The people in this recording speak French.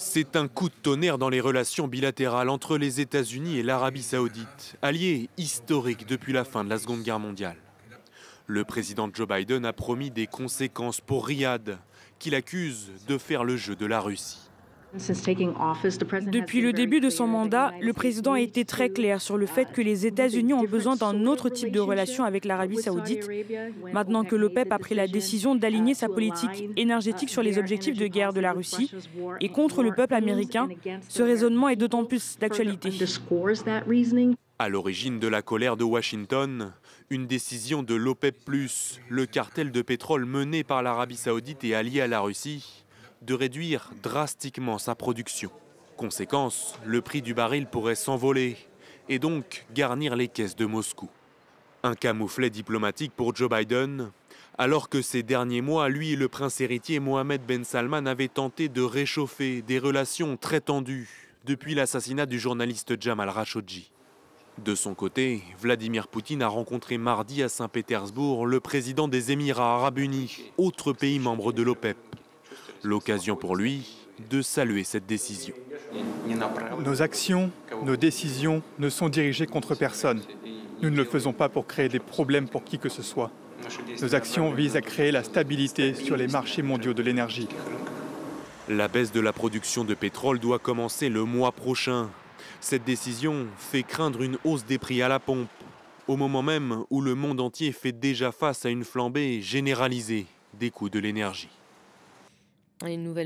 C'est un coup de tonnerre dans les relations bilatérales entre les États-Unis et l'Arabie Saoudite, alliés historiques depuis la fin de la Seconde Guerre mondiale. Le président Joe Biden a promis des conséquences pour Riyad, qu'il accuse de faire le jeu de la Russie. Depuis le début de son mandat, le président a été très clair sur le fait que les États-Unis ont besoin d'un autre type de relation avec l'Arabie saoudite, maintenant que l'OPEP a pris la décision d'aligner sa politique énergétique sur les objectifs de guerre de la Russie et contre le peuple américain. Ce raisonnement est d'autant plus d'actualité. À l'origine de la colère de Washington, une décision de l'OPEP+, le cartel de pétrole mené par l'Arabie saoudite et allié à la Russie, de réduire drastiquement sa production. Conséquence, le prix du baril pourrait s'envoler et donc garnir les caisses de Moscou. Un camouflet diplomatique pour Joe Biden, alors que ces derniers mois, lui et le prince héritier Mohammed Ben Salman avaient tenté de réchauffer des relations très tendues depuis l'assassinat du journaliste Jamal Khashoggi. De son côté, Vladimir Poutine a rencontré mardi à Saint-Pétersbourg le président des Émirats arabes unis, autre pays membre de l'OPEP. L'occasion pour lui de saluer cette décision. Nos actions, nos décisions ne sont dirigées contre personne. Nous ne le faisons pas pour créer des problèmes pour qui que ce soit. Nos actions visent à créer la stabilité sur les marchés mondiaux de l'énergie. La baisse de la production de pétrole doit commencer le mois prochain. Cette décision fait craindre une hausse des prix à la pompe, au moment même où le monde entier fait déjà face à une flambée généralisée des coûts de l'énergie. Une nouvelle